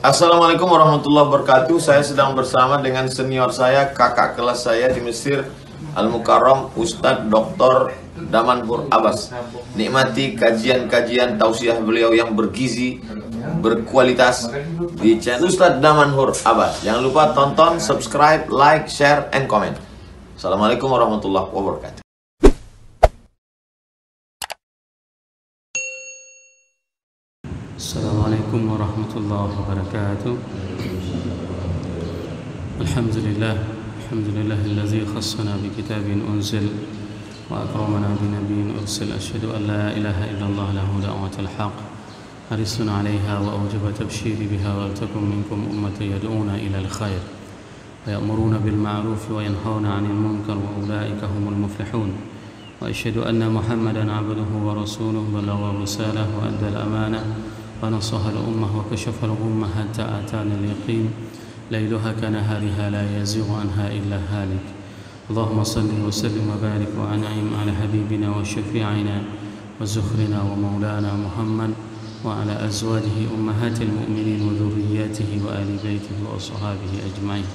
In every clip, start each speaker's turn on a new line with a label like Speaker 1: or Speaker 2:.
Speaker 1: Assalamualaikum warahmatullahi wabarakatuh. Saya sedang bersama dengan senior saya, kakak kelas saya di Mesir, Al-Mukarram, Ustadz Dr. Damanhur Abbas. Nikmati kajian-kajian tausiah beliau yang bergizi, berkualitas di channel Ustadz Damanhur Abbas. Jangan lupa tonton, subscribe, like, share, and comment. Assalamualaikum warahmatullahi wabarakatuh.
Speaker 2: Assalamualaikum warahmatullahi wabarakatuh. Alhamdulillah, alhamdulillahillazi khassana bi kitabin unzil wa akramana bi nabiyyin ursil. Asyhadu an la ilaha illallah lahu da'watul haqq harisun 'alaiha wa awjaba tabshiri biha wa takum minkum ummatun yad'una ila al-khair wa ya'muruna bil ma'ruf wa yanhauna 'anil munkar wa ulaika humul muflihun. Wa asyhadu anna Muhammadan 'abduhu wa rasuluhu balagha risalah wa adda al-amanah ونصح الأمة وكشف الغمة حتى أتانا اليقين ليلها كنهارها لا يزيغ عنها إلا هالك. اللهم صل وسلم وبارك وأنعم على حبيبنا وشفيعنا وزخرنا ومولانا محمد وعلى أزواجه أمهات المؤمنين وذرياته وآل بيته وأصحابه أجمعين.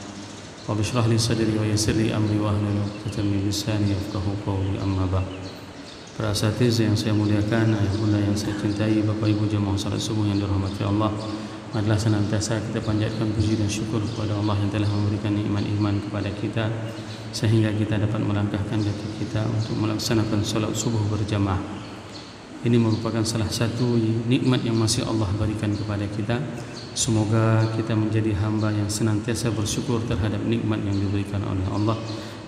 Speaker 2: رب اشرح لي صدري ويسر لي أمري واحلل عقدة من لساني يفقهوا قولي. أما بعد. Para asatiz yang saya muliakan, ayah bunda yang saya cintai, bapak ibu jemaah salat subuh yang dirahmati Allah, adalah senantiasa kita panjatkan puji dan syukur kepada Allah yang telah memberikan nikmat iman kepada kita sehingga kita dapat melangkahkan kaki kita untuk melaksanakan salat subuh berjamaah. Ini merupakan salah satu nikmat yang masih Allah berikan kepada kita. Semoga kita menjadi hamba yang senantiasa bersyukur terhadap nikmat yang diberikan oleh Allah.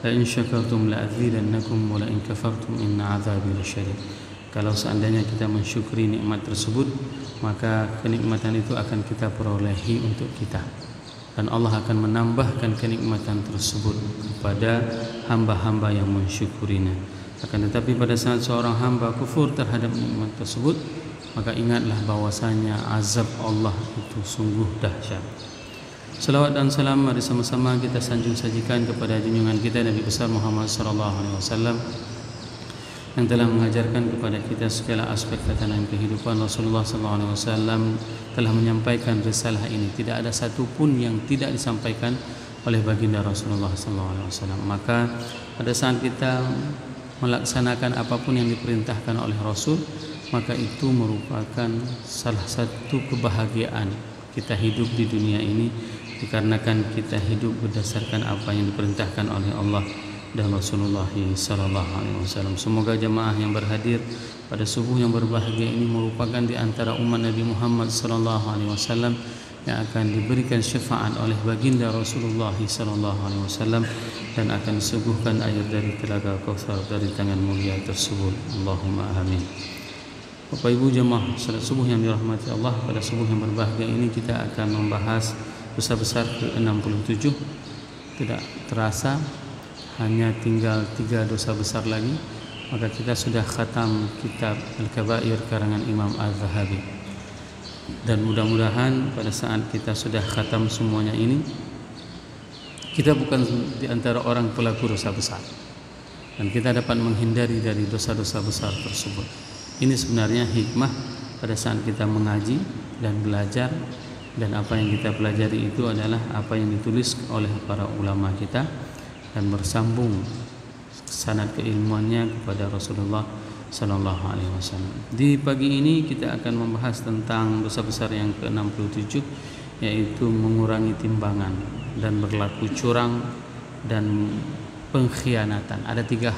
Speaker 2: La in syakartum la azidannakum wa la in kafartum inna azabi lasyadid. Kalau seandainya kita mensyukuri nikmat tersebut, maka kenikmatan itu akan kita perolehi untuk kita, dan Allah akan menambahkan kenikmatan tersebut kepada hamba-hamba yang mensyukurinya. Akan tetapi pada saat seorang hamba kufur terhadap nikmat tersebut, maka ingatlah bahwasanya azab Allah itu sungguh dahsyat. Salawat dan salam mari sama-sama kita sanjung sajikan kepada junjungan kita Nabi besar Muhammad sallallahu alaihi wasallam yang telah mengajarkan kepada kita segala aspek tatanan kehidupan. Rasulullah sallallahu alaihi wasallam telah menyampaikan risalah ini, tidak ada satu pun yang tidak disampaikan oleh baginda Rasulullah sallallahu alaihi wasallam. Maka pada saat kita melaksanakan apapun yang diperintahkan oleh Rasul, maka itu merupakan salah satu kebahagiaan kita hidup di dunia ini, dikarenakan kita hidup berdasarkan apa yang diperintahkan oleh Allah dan Rasulullah sallallahu alaihi wasallam. Semoga jemaah yang berhadir pada subuh yang berbahagia ini merupakan di antara umat Nabi Muhammad sallallahu alaihi wasallam yang akan diberikan syafaat oleh baginda Rasulullah sallallahu alaihi wasallam dan akan disuguhkan air dari telaga Kautsar dari tangan mulia tersebut. Allahumma amin. Bapak Ibu jemaah salat subuh yang dirahmati Allah, pada subuh yang berbahagia ini kita akan membahas dosa besar ke-67. Tidak terasa hanya tinggal 3 dosa besar lagi, maka kita sudah khatam kitab Al-Kabair karangan Imam Az-Zahabi. Dan mudah-mudahan pada saat kita sudah khatam semuanya ini, kita bukan di antara orang pelaku dosa besar, dan kita dapat menghindari dari dosa-dosa besar tersebut. Ini sebenarnya hikmah pada saat kita mengaji dan belajar, dan apa yang kita pelajari itu adalah apa yang ditulis oleh para ulama kita dan bersambung sanad keilmuannya kepada Rasulullah sallallahu alaihi wasallam. Di pagi ini kita akan membahas tentang dosa besar yang ke-67, yaitu mengurangi timbangan dan berlaku curang dan pengkhianatan. Ada 3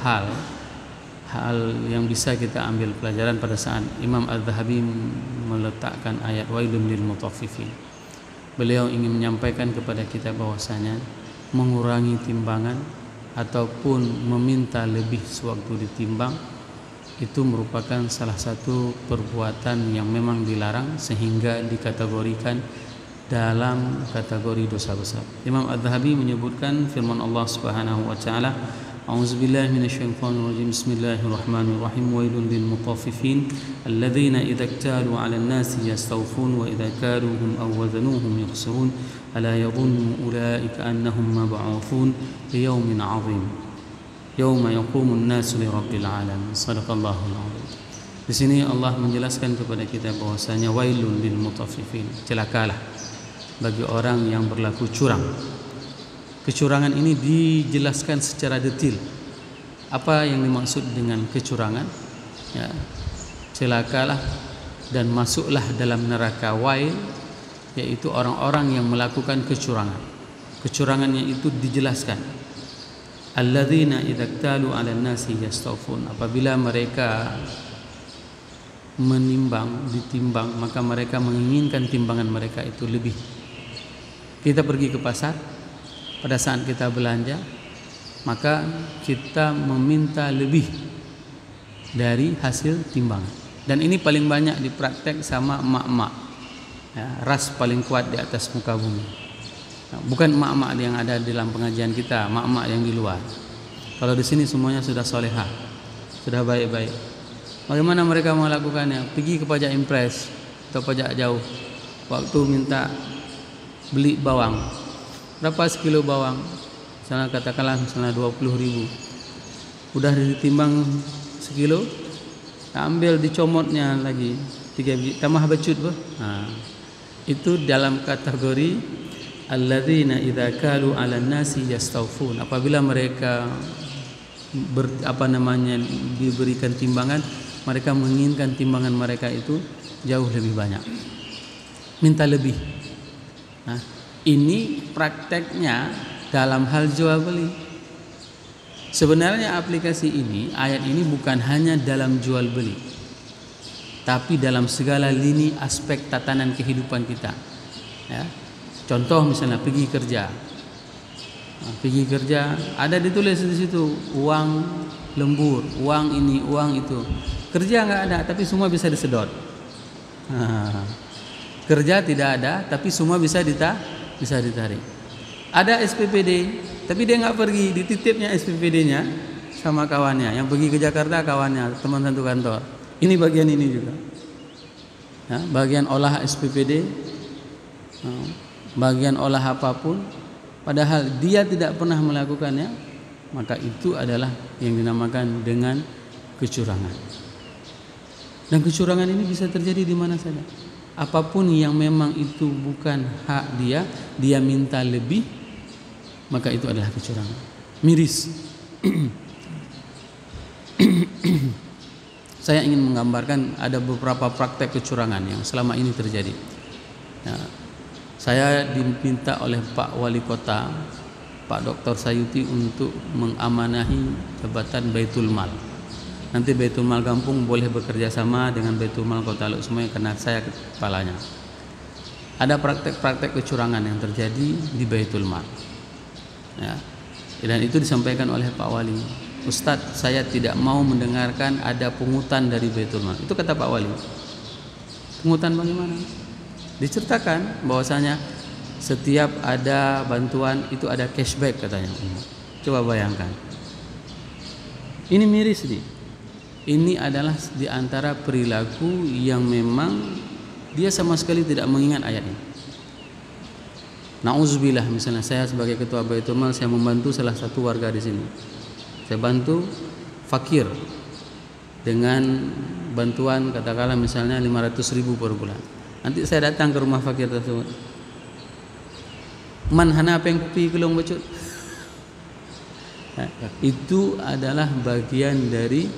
Speaker 2: hal yang bisa kita ambil pelajaran pada saat Imam Az-Zahabi meletakkan ayat wailun lil mutaffifin. Beliau ingin menyampaikan kepada kita bahwasanya mengurangi timbangan ataupun meminta lebih sewaktu ditimbang itu merupakan salah satu perbuatan yang memang dilarang, sehingga dikategorikan dalam kategori dosa besar. Imam Az-Zahabi menyebutkan firman Allah Subhanahu wa taala, A'udzubillahi minasyaitonir rajim. Bismillahirrahmanirrahim. Wailul lil mutaffifin alladzina idza iktalu 'alan nasi yastawfun wa idza kaluhum aw wazanuhum yukhsirun ala yadhunnu ulaika annahum mab'uthun liyawmin 'adzim yauma yaqumun nasu lirabbil alamin. Shadaqallahul 'azim. Di sini Allah menjelaskan kepada kita bahwasanya wailul lil mutaffifin, celakalah bagi orang yang berlaku curang. Kecurangan ini dijelaskan secara detail. Apa yang dimaksud dengan kecurangan? Ya, celakalah dan masuklah dalam neraka wail, yaitu orang-orang yang melakukan kecurangan. Kecurangannya itu dijelaskan. Alladzina idza iktalu 'alan nasi yastawfun. Apabila mereka ditimbang, maka mereka menginginkan timbangan mereka itu lebih. Kita pergi ke pasar, pada saat kita belanja, maka kita meminta lebih dari hasil timbangan. Dan ini paling banyak dipraktek sama emak-emak, ya, ras paling kuat di atas muka bumi. Bukan emak-emak yang ada dalam pengajian kita, emak-emak yang di luar. Kalau di sini semuanya sudah solehah, sudah baik-baik. Bagaimana mereka melakukannya? Pergi ke pajak impres atau pajak jauh. Waktu minta beli bawang, berapa sekilo bawang? Misalnya katakanlah 20.000. Udah ditimbang sekilo, ambil dicomotnya lagi 3 biji, tambah becut, nah, itu dalam kategori alladzina idza kalu 'alan nasi yastawfun. Apabila mereka diberikan timbangan, mereka menginginkan timbangan mereka itu jauh lebih banyak, minta lebih. Nah, ini prakteknya dalam hal jual beli. Sebenarnya aplikasi ini, ayat ini bukan hanya dalam jual beli, tapi dalam segala lini aspek tatanan kehidupan kita. Ya. Contoh misalnya pergi kerja. Nah, pergi kerja, ada ditulis di situ uang lembur, uang ini, uang itu. Kerja nggak ada, tapi semua bisa disedot. Nah, kerja tidak ada, tapi semua bisa ditarik. Ada SPPD, tapi dia nggak pergi, dititipnya SPPD-nya sama kawannya. Yang pergi ke Jakarta kawannya, teman satu kantor. Ini bagian ini juga. Ya, bagian olah SPPD, bagian olah apapun, padahal dia tidak pernah melakukannya, maka itu adalah yang dinamakan dengan kecurangan. Dan kecurangan ini bisa terjadi di mana saja. Apapun yang memang itu bukan hak dia, dia minta lebih, maka itu adalah kecurangan. Miris. Saya ingin menggambarkan ada beberapa praktek kecurangan yang selama ini terjadi. Nah, saya diminta oleh Pak Wali Kota, Pak Dr. Sayuti, untuk mengamanahi jabatan Baitul Mal. Nanti Baitul Mal Kampung boleh bekerja sama dengan Baitul Mal Kota Luk semuanya, karena saya kepalanya. Ada praktek-praktek kecurangan yang terjadi di Baitul Mal. Ya. Dan itu disampaikan oleh Pak Wali. Ustadz, saya tidak mau mendengarkan ada pungutan dari Baitul Mal. Itu kata Pak Wali. Pungutan bagaimana? Diceritakan bahwasanya setiap ada bantuan itu ada cashback katanya. Coba bayangkan. Ini miris nih. Ini adalah di antara perilaku yang memang dia sama sekali tidak mengingat ayat ini. Nauzubillah, misalnya saya sebagai ketua Baitul Mal, saya membantu salah satu warga di sini. Saya bantu fakir dengan bantuan katakanlah misalnya 500.000 per bulan. Nanti saya datang ke rumah fakir tersebut. Man hana apa yang kupi kelong becut. Nah, itu adalah bagian dari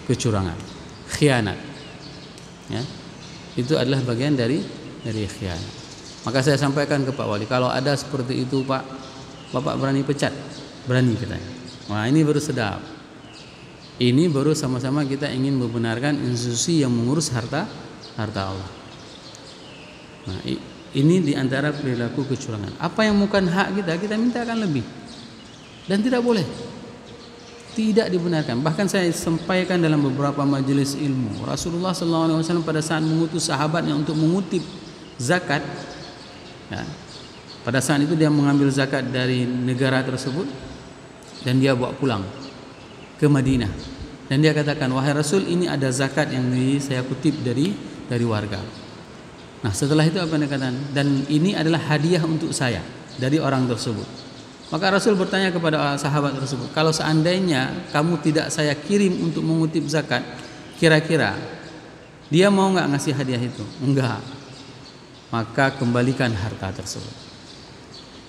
Speaker 2: kecurangan, khianat. Ya. Itu adalah bagian dari khianat. Maka saya sampaikan ke Pak Wali, kalau ada seperti itu Pak, Bapak berani pecat? Berani katanya. Wah, ini baru sedap. Ini baru sama-sama kita ingin membenarkan institusi yang mengurus harta Allah. Nah, ini diantara perilaku kecurangan. Apa yang bukan hak kita, kita mintakan lebih. Dan tidak boleh. Tidak dibenarkan. Bahkan saya sampaikan dalam beberapa majelis ilmu, Rasulullah SAW pada saat mengutus sahabatnya untuk mengutip zakat, ya, pada saat itu dia mengambil zakat dari negara tersebut dan dia bawa pulang ke Madinah. Dan dia katakan, wahai Rasul, ini ada zakat yang saya kutip dari warga. Nah, setelah itu apa yang dikatakan? Dan ini adalah hadiah untuk saya dari orang tersebut. Maka Rasul bertanya kepada sahabat tersebut, kalau seandainya kamu tidak saya kirim untuk mengutip zakat, kira-kira dia mau nggak ngasih hadiah itu? Enggak. maka kembalikan harta tersebut.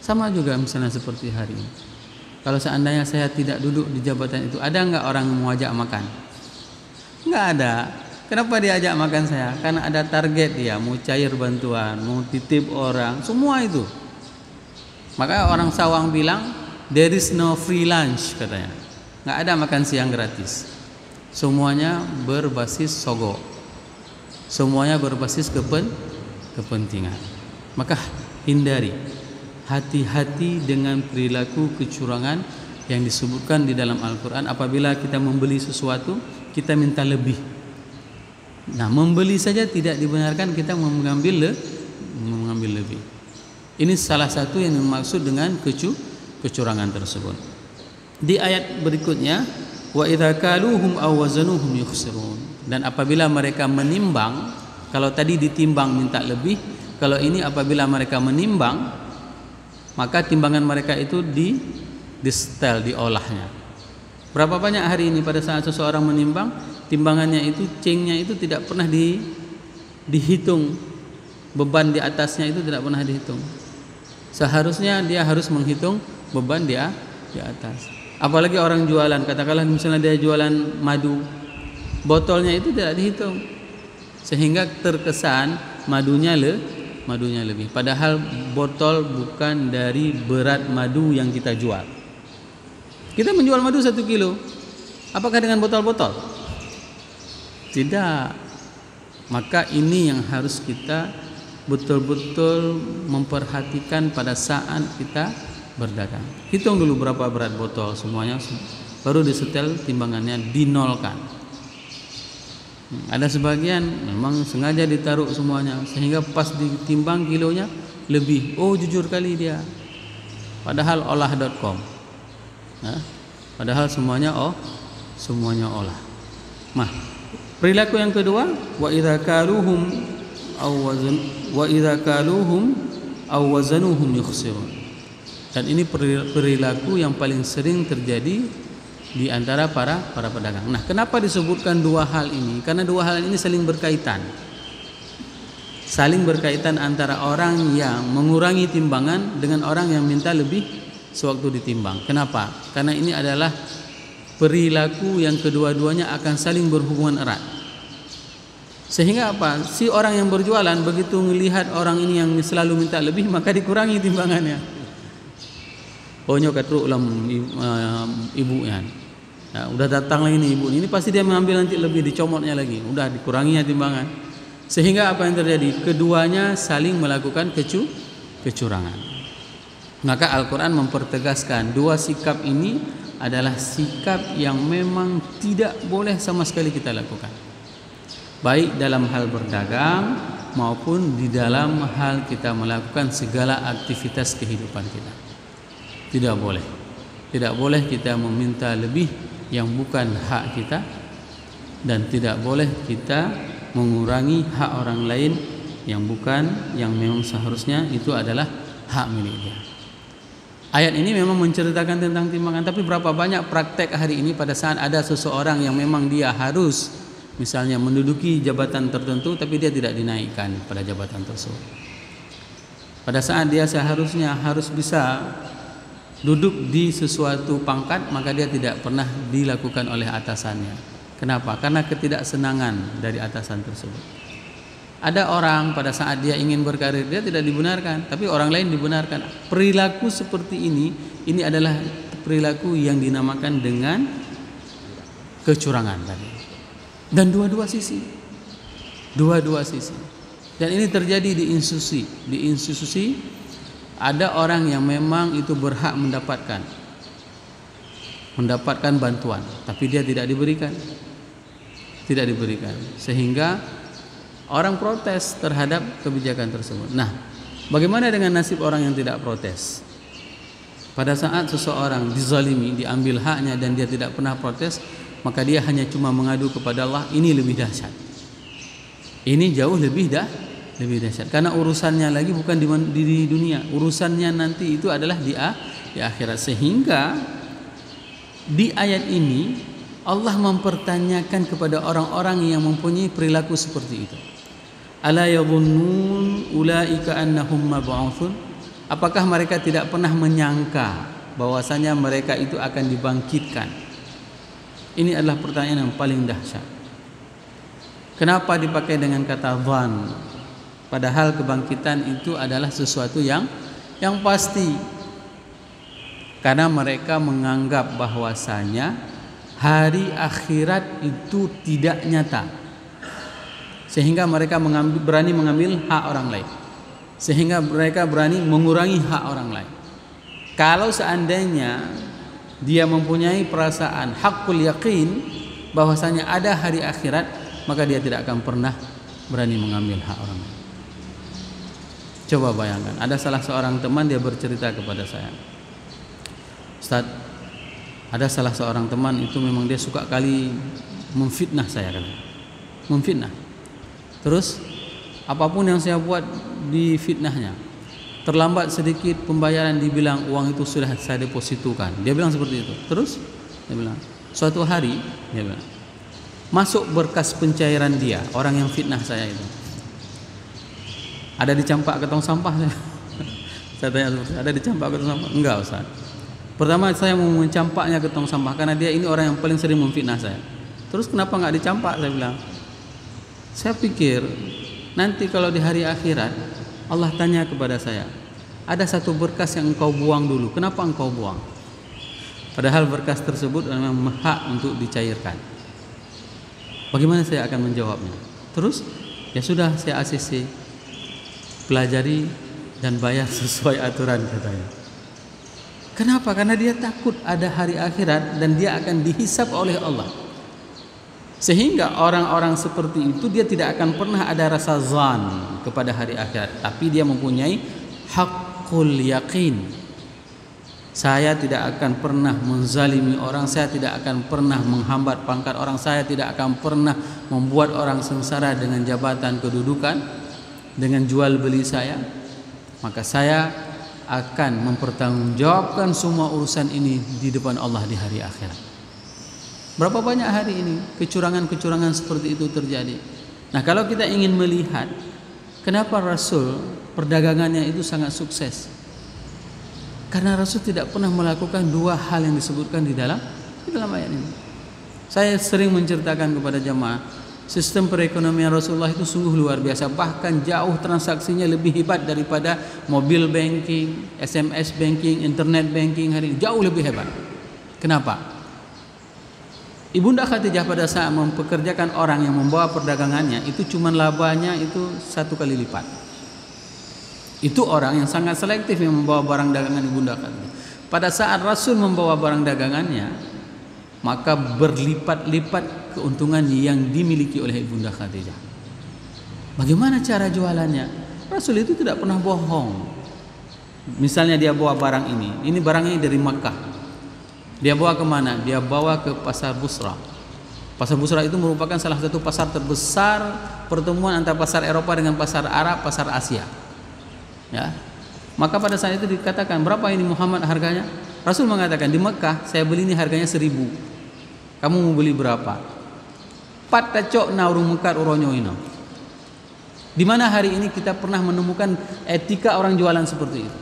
Speaker 2: Sama juga misalnya seperti hari ini. Kalau seandainya saya tidak duduk di jabatan itu, ada nggak orang yang mau ajak makan? Nggak ada. Kenapa dia ajak makan saya? Karena ada target dia, mau cair bantuan, mau titip orang, semua itu. Maka orang Sawang bilang, there is no free lunch katanya. Nggak ada makan siang gratis. Semuanya berbasis sogo. Semuanya berbasis kepentingan. Maka hindari. Hati-hati dengan perilaku kecurangan yang disebutkan di dalam Al-Quran. Apabila kita membeli sesuatu, kita minta lebih. Nah, membeli saja tidak dibenarkan, kita mengambil lebih. Ini salah satu yang dimaksud dengan kecurangan tersebut. Di ayat berikutnya, wa idza kaluhum aw wazanuhum yukhsirun. Dan apabila mereka menimbang, kalau tadi ditimbang minta lebih, kalau ini apabila mereka menimbang, maka timbangan mereka itu di-setel, diolahnya. Berapa banyak hari ini pada saat seseorang menimbang, timbangannya itu, cengnya itu tidak pernah dihitung, beban di atasnya itu tidak pernah dihitung. Seharusnya dia harus menghitung beban dia di atas. Apalagi orang jualan, katakanlah misalnya dia jualan madu, botolnya itu tidak dihitung, sehingga terkesan madunya lebih. Padahal botol bukan dari berat madu yang kita jual. Kita menjual madu 1 kilo, apakah dengan botol-botol? Tidak. Maka ini yang harus kita betul-betul memperhatikan pada saat kita berdagang. Hitung dulu berapa berat botol semuanya, baru disetel timbangannya, dinolkan. Ada sebagian memang sengaja ditaruh semuanya sehingga pas ditimbang kilonya lebih. Oh, jujur kali dia. Padahal olah.com. Nah, padahal semuanya olah. Nah, perilaku yang kedua, wa idza kaluhum aw wazanuhum yukhsirun. Dan ini perilaku yang paling sering terjadi di antara para pedagang. Nah, kenapa disebutkan dua hal ini? Karena dua hal ini saling berkaitan. Saling berkaitan antara orang yang mengurangi timbangan dengan orang yang minta lebih sewaktu ditimbang. Kenapa? Karena ini adalah perilaku yang kedua-duanya akan saling berhubungan erat. Sehingga apa? Si orang yang berjualan begitu melihat orang ini yang selalu minta lebih, maka dikurangi timbangannya. Pokoknya katru ulam ibunya. Nah, udah datang lagi nih ibu ini pasti dia mengambil nanti lebih, dicomotnya lagi, udah dikuranginya timbangan. Sehingga apa yang terjadi? Keduanya saling melakukan kecurangan. Maka Al-Quran mempertegaskan dua sikap ini adalah sikap yang memang tidak boleh sama sekali kita lakukan, baik dalam hal berdagang maupun di dalam hal kita melakukan segala aktivitas kehidupan kita. Tidak boleh kita meminta lebih yang bukan hak kita, dan tidak boleh kita mengurangi hak orang lain yang memang seharusnya itu adalah hak milik dia. Ayat ini memang menceritakan tentang timbangan, tapi berapa banyak praktek hari ini pada saat ada seseorang yang memang dia harus misalnya menduduki jabatan tertentu tapi dia tidak dinaikkan pada jabatan tersebut. Pada saat dia seharusnya harus bisa duduk di sesuatu pangkat, maka dia tidak pernah dilakukan oleh atasannya. Kenapa? Karena ketidaksenangan dari atasan tersebut. Ada orang pada saat dia ingin berkarir, dia tidak dibenarkan, tapi orang lain dibenarkan. Perilaku seperti ini adalah perilaku yang dinamakan dengan kecurangan tadi. Dan dua-dua sisi. Dan ini terjadi di institusi. Ada orang yang memang itu berhak mendapatkan bantuan, tapi dia tidak diberikan. Sehingga orang protes terhadap kebijakan tersebut. Nah, bagaimana dengan nasib orang yang tidak protes? Pada saat seseorang dizalimi, diambil haknya dan dia tidak pernah protes, maka dia hanya cuma mengadu kepada Allah. Ini lebih dahsyat. Ini jauh lebih dahsyat, karena urusannya lagi bukan di dunia, urusannya nanti itu adalah di akhirat. Sehingga di ayat ini Allah mempertanyakan kepada orang-orang yang mempunyai perilaku seperti itu. Ala yadhunnun ulaika annahum mab'utsun? Apakah mereka tidak pernah menyangka bahwasanya mereka itu akan dibangkitkan? Ini adalah pertanyaan yang paling dahsyat. Kenapa dipakai dengan kata dhann? Padahal kebangkitan itu adalah sesuatu yang pasti. Karena mereka menganggap bahwasanya hari akhirat itu tidak nyata. Sehingga mereka berani mengambil hak orang lain. Sehingga mereka berani mengurangi hak orang lain. Kalau seandainya dia mempunyai perasaan hakul yakin bahwasanya ada hari akhirat, maka dia tidak akan pernah berani mengambil hak orang lain. Coba bayangkan, ada salah seorang teman, dia bercerita kepada saya, Ustaz, ada salah seorang teman itu memang dia suka kali memfitnah saya, kan? Memfitnah. Terus apapun yang saya buat difitnahnya. Terlambat sedikit pembayaran, dibilang uang itu sudah saya depositukan. Dia bilang seperti itu. Terus dia bilang, suatu hari dia bilang, masuk berkas pencairan dia, orang yang fitnah saya itu. Ada dicampak ke tong sampah saya. Saya tanya, ada dicampak ke tong sampah? Enggak, Ustaz. Pertama saya mau mencampaknya ke tong sampah karena dia ini orang yang paling sering memfitnah saya. Terus kenapa enggak dicampak? Saya bilang, saya pikir nanti kalau di hari akhirat Allah tanya kepada saya, ada satu berkas yang engkau buang dulu, kenapa engkau buang? Padahal berkas tersebut memang hak untuk dicairkan. Bagaimana saya akan menjawabnya? Terus ya sudah, saya ACC, pelajari dan bayar sesuai aturan, katanya. Kenapa? Karena dia takut ada hari akhirat dan dia akan dihisab oleh Allah. Sehingga orang-orang seperti itu dia tidak akan pernah ada rasa zan kepada hari akhirat, tapi dia mempunyai hakul yakin. Saya tidak akan pernah menzalimi orang, saya tidak akan pernah menghambat pangkat orang, saya tidak akan pernah membuat orang sengsara dengan jabatan kedudukan, dengan jual beli saya. Maka saya akan mempertanggungjawabkan semua urusan ini di depan Allah di hari akhirat. Berapa banyak hari ini kecurangan-kecurangan seperti itu terjadi. Nah, kalau kita ingin melihat kenapa Rasul perdagangannya itu sangat sukses, karena Rasul tidak pernah melakukan dua hal yang disebutkan di dalam ayat ini. Saya sering menceritakan kepada jamaah, sistem perekonomian Rasulullah itu sungguh luar biasa. Bahkan jauh transaksinya lebih hebat daripada mobil banking, SMS banking, internet banking hari ini. Jauh lebih hebat. Kenapa? Ibunda Khadijah pada saat mempekerjakan orang yang membawa perdagangannya, itu cuma labanya itu 1 kali lipat. Itu orang yang sangat selektif yang membawa barang dagangan Ibunda Khadijah. Pada saat Rasul membawa barang dagangannya, maka berlipat-lipat keuntungan yang dimiliki oleh Ibunda Khadijah. Bagaimana cara jualannya? Rasul itu tidak pernah bohong. Misalnya dia bawa barang ini barang ini dari Makkah. Dia bawa kemana? Dia bawa ke Pasar Busra. Pasar Busra itu merupakan salah satu pasar terbesar pertemuan antara pasar Eropa dengan pasar Arab, pasar Asia. Ya. Maka pada saat itu dikatakan, berapa ini Muhammad harganya? Rasul mengatakan, di Mekah saya beli ini harganya 1.000. Kamu mau beli berapa? Pat tacok na urung mekar uronyo ino. Di mana hari ini kita pernah menemukan etika orang jualan seperti itu?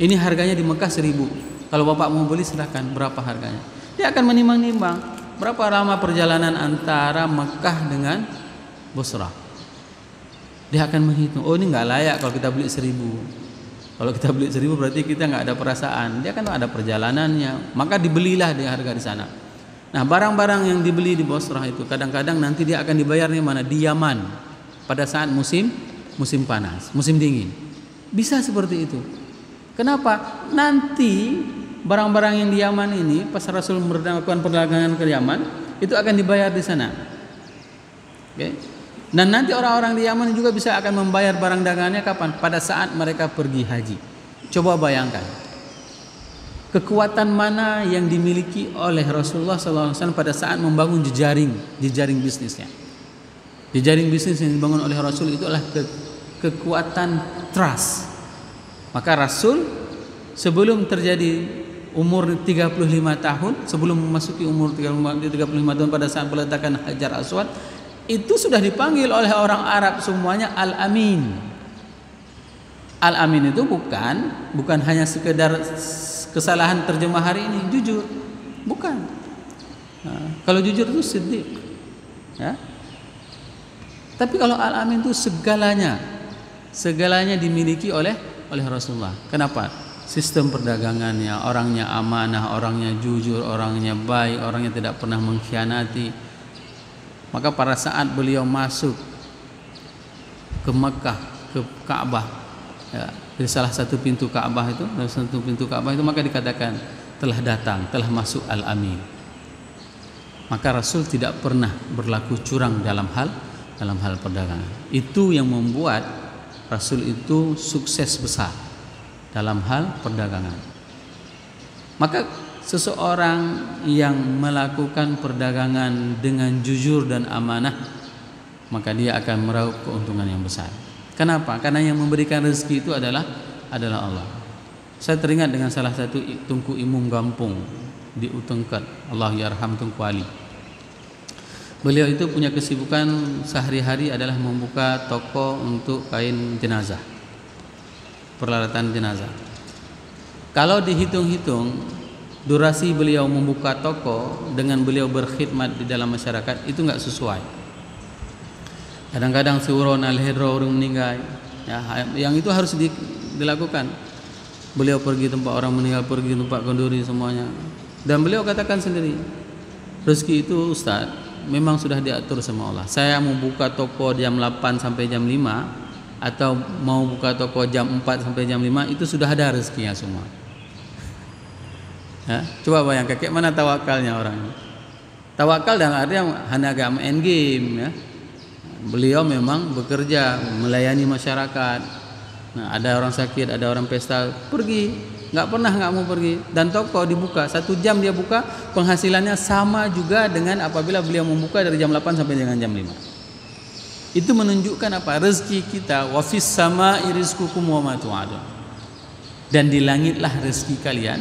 Speaker 2: Ini harganya di Mekah 1.000. Kalau bapak mau beli silakan, berapa harganya? Dia akan menimbang-nimbang berapa lama perjalanan antara Mekah dengan Busra. Dia akan menghitung, oh ini nggak layak kalau kita beli 1.000. Kalau kita beli 1.000 berarti kita nggak ada perasaan. Dia kan ada perjalanannya, maka dibelilah di harga di sana. Nah, barang-barang yang dibeli di Busra itu kadang-kadang nanti dia akan dibayar di mana? Di Yaman pada saat musim panas, musim dingin. Bisa seperti itu. Kenapa? Nanti barang-barang yang di Yaman ini, pas Rasul melakukan perdagangan ke Yaman, itu akan dibayar di sana. Okay? Dan nanti orang-orang di Yaman juga bisa akan membayar barang dagangannya kapan? Pada saat mereka pergi haji. Coba bayangkan, kekuatan mana yang dimiliki oleh Rasulullah SAW pada saat membangun jejaring bisnisnya. Jejaring bisnis yang dibangun oleh Rasul itu adalah kekuatan trust. Maka Rasul sebelum terjadi umur 35 tahun, sebelum memasuki umur 35 tahun pada saat peletakan Hajar Aswad, itu sudah dipanggil oleh orang Arab semuanya Al-Amin. Al-Amin itu bukan hanya sekedar kesalahan terjemah hari ini, jujur, bukan. Nah, kalau jujur itu Siddiq, ya. Tapi kalau Al-Amin itu segalanya dimiliki oleh Rasulullah. Kenapa? Sistem perdagangannya, orangnya amanah, orangnya jujur, orangnya baik, orangnya tidak pernah mengkhianati. Maka pada saat beliau masuk ke Mekah, ke Ka'bah, ya, dari salah satu pintu Ka'bah itu, maka dikatakan telah masuk Al-Amin. Maka Rasul tidak pernah berlaku curang dalam hal perdagangan. Itu yang membuat Rasul itu sukses besar dalam hal perdagangan. Maka seseorang yang melakukan perdagangan dengan jujur dan amanah, maka dia akan meraup keuntungan yang besar. Kenapa? Karena yang memberikan rezeki itu adalah Allah. Saya teringat dengan salah satu Tunku Imum Gampung di Utengkat, Allah yarham Tunku Ali. Beliau itu punya kesibukan sehari-hari adalah membuka toko untuk kain jenazah, peralatan jenazah. Kalau dihitung-hitung durasi beliau membuka toko dengan beliau berkhidmat di dalam masyarakat itu enggak sesuai. Kadang-kadang seuron al-hidro orang meninggal, ya, yang itu harus dilakukan. Beliau pergi tempat orang meninggal, pergi tempat kenduri semuanya. Dan beliau katakan sendiri, rezeki itu Ustaz memang sudah diatur sama Allah. Saya mau buka toko jam 8 sampai jam 5 atau mau buka toko jam 4 sampai jam 5 itu sudah ada rezekinya semua. Ya, coba bayangkan kayak mana tawakalnya orang. Tawakal dalam arti hanya agak main game, ya. Beliau memang bekerja melayani masyarakat. Nah, ada orang sakit, ada orang pesta, pergi. Nggak mau pergi. Dan toko dibuka 1 jam dia buka, penghasilannya sama juga dengan apabila beliau membuka dari jam 8 sampai dengan jam 5. Itu menunjukkan apa? Rezeki kita, wa fis sama'i rizqukum wa ma tu'adun. Dan di langitlah rezeki kalian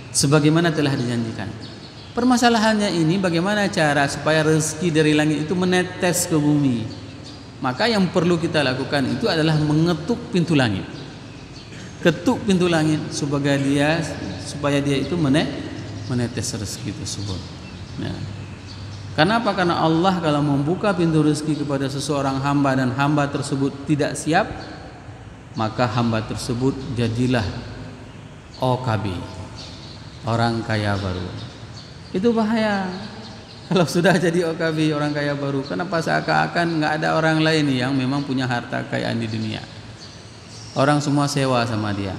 Speaker 2: sebagaimana telah dijanjikan. Permasalahannya ini bagaimana cara supaya rezeki dari langit itu menetes ke bumi. Maka yang perlu kita lakukan itu adalah mengetuk pintu langit. Ketuk pintu langit supaya dia itu menetes rezeki tersebut. Nah, kenapa? Karena Allah kalau membuka pintu rezeki kepada seseorang hamba dan hamba tersebut tidak siap, maka hamba tersebut jadilah OKB, orang kaya baru. Itu bahaya. Kalau sudah jadi OKB, orang kaya baru, kenapa seakan-akan nggak ada orang lain yang memang punya harta kekayaan di dunia? Orang semua sewa sama dia.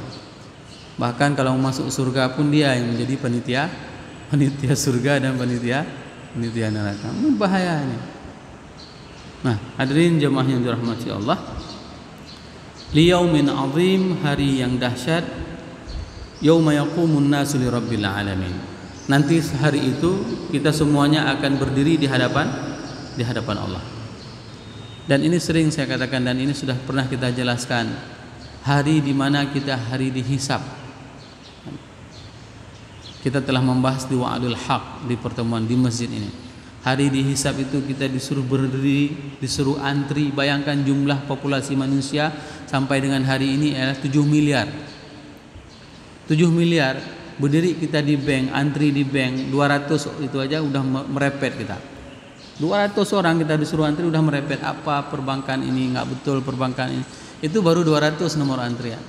Speaker 2: Bahkan kalau masuk surga pun dia yang menjadi panitia surga dan panitia neraka. Ini bahayanya. Nah, hadirin jemaah yang dirahmati Allah, liyaumin azim, hari yang dahsyat, yauma yaqumun nasu lirabbil alamin. Nanti hari itu kita semuanya akan berdiri di hadapan Allah. Dan ini sering saya katakan dan ini sudah pernah kita jelaskan. Hari di mana kita hari dihisab. Kita telah membahas di Wa'adul Haq di pertemuan di masjid ini. Hari dihisab itu kita disuruh berdiri, disuruh antri. Bayangkan jumlah populasi manusia sampai dengan hari ini adalah 7 miliar. 7 miliar berdiri kita di bank, antri di bank 200 itu aja udah merepet kita. 200 orang kita disuruh antri udah merepet, apa perbankan ini nggak betul, perbankan ini. Itu baru 200 nomor antrian.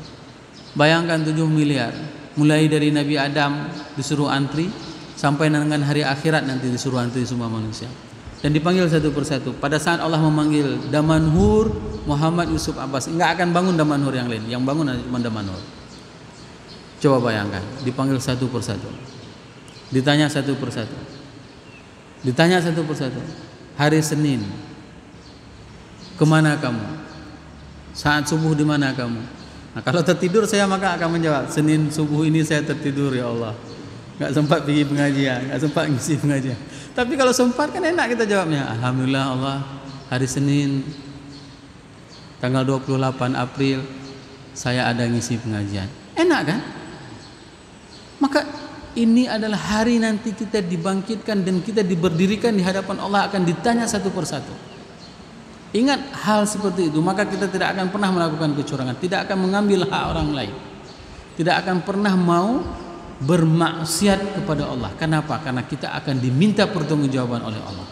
Speaker 2: Bayangkan 7 miliar. Mulai dari Nabi Adam disuruh antri sampai dengan hari akhirat nanti disuruh antri semua manusia. Dan dipanggil satu persatu. Pada saat Allah memanggil Damanhur, Muhammad Yusuf Abbas, enggak akan bangun Damanhur yang lain. Yang bangun cuma Damanhur. Coba bayangkan, dipanggil satu persatu. Ditanya satu persatu. Hari Senin, kemana kamu? Saat subuh di mana kamu? Nah, kalau tertidur saya maka akan menjawab, Senin subuh ini saya tertidur ya Allah. Enggak sempat pergi pengajian, enggak sempat ngisi pengajian. Tapi kalau sempat kan enak kita jawabnya. Alhamdulillah Allah, hari Senin tanggal 28 April saya ada ngisi pengajian. Enak kan? Maka ini adalah hari nanti kita dibangkitkan dan kita diberdirikan di hadapan Allah, akan ditanya satu persatu. Ingat hal seperti itu, maka kita tidak akan pernah melakukan kecurangan, tidak akan mengambil hak orang lain, tidak akan pernah mau bermaksiat kepada Allah. Kenapa? Karena kita akan diminta pertanggungjawaban oleh Allah.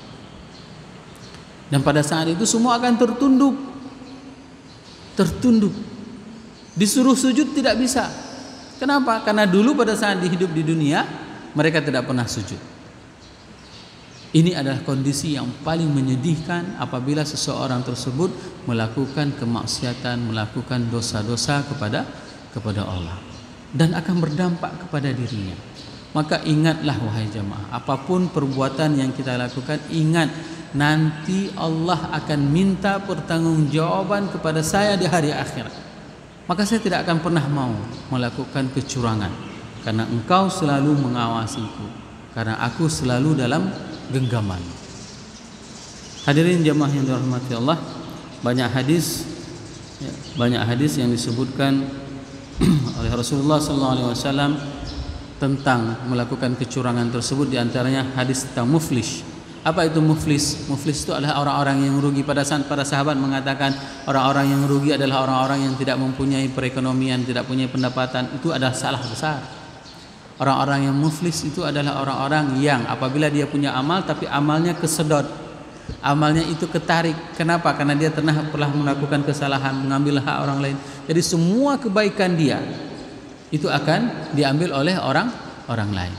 Speaker 2: Dan pada saat itu semua akan tertunduk. Disuruh sujud tidak bisa. Kenapa? Karena dulu pada saat hidup di dunia mereka tidak pernah sujud. Ini adalah kondisi yang paling menyedihkan apabila seseorang tersebut melakukan kemaksiatan, melakukan dosa-dosa kepada Allah, dan akan berdampak kepada dirinya. Maka ingatlah wahai jamaah, apapun perbuatan yang kita lakukan, ingat nanti Allah akan minta pertanggungjawaban kepada saya di hari akhirat. Maka saya tidak akan pernah mau melakukan kecurangan, karena engkau selalu mengawasiku, karena aku selalu dalam genggaman. Hadirin jamaah yang dirahmati Allah, banyak hadis yang disebutkan oleh Rasulullah SAW tentang melakukan kecurangan tersebut. Di antaranya hadis tentang muflis. Apa itu muflis? Muflis itu adalah orang-orang yang rugi. Pada saat para sahabat mengatakan orang-orang yang rugi adalah orang-orang yang tidak mempunyai perekonomian, tidak punya pendapatan. Itu adalah salah besar. Orang-orang yang muflis itu adalah orang-orang yang apabila dia punya amal tapi amalnya kesedot, amalnya itu ketarik. Kenapa? Karena dia pernah melakukan kesalahan, mengambil hak orang lain. Jadi semua kebaikan dia itu akan diambil oleh orang lain.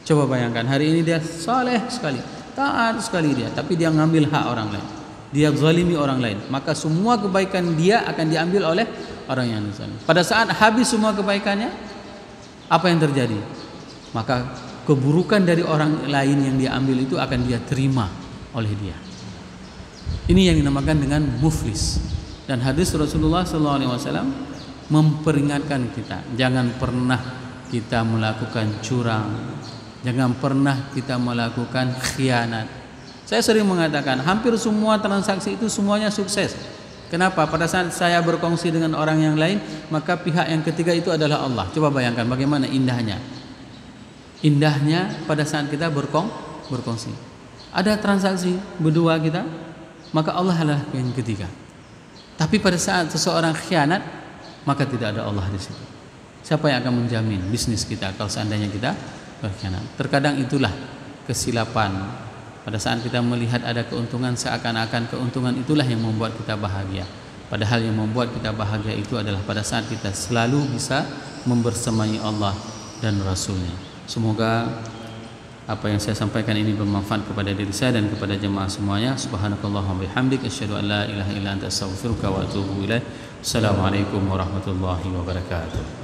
Speaker 2: Coba bayangkan, hari ini dia saleh sekali, taat sekali dia, tapi dia ngambil hak orang lain, dia zalimi orang lain, maka semua kebaikan dia akan diambil oleh orang yang zalim. Pada saat habis semua kebaikannya, apa yang terjadi? Maka keburukan dari orang lain yang dia ambil itu akan dia terima oleh dia. Ini yang dinamakan dengan muflis. Dan hadis Rasulullah SAW memperingatkan kita, jangan pernah kita melakukan curang, jangan pernah kita melakukan khianat. Saya sering mengatakan hampir semua transaksi itu semuanya sukses. Kenapa? Pada saat saya berkongsi dengan orang yang lain, maka pihak yang ketiga itu adalah Allah. Coba bayangkan bagaimana indahnya. Indahnya pada saat kita berkongsi. Ada transaksi berdua kita, maka Allah adalah yang ketiga. Tapi pada saat seseorang khianat, maka tidak ada Allah di situ. Siapa yang akan menjamin bisnis kita kalau seandainya kita berkhianat? Terkadang itulah kesilapan. Pada saat kita melihat ada keuntungan, seakan-akan keuntungan itulah yang membuat kita bahagia. Padahal yang membuat kita bahagia itu adalah pada saat kita selalu bisa membersamai Allah dan Rasulnya. Semoga apa yang saya sampaikan ini bermanfaat kepada diri saya dan kepada jemaah semuanya. Subhanakallahumma bihamdik, asyhadu an la ilaha illa anta, astaghfiruka wa atubu ilaik. Assalamualaikum warahmatullahi wabarakatuh.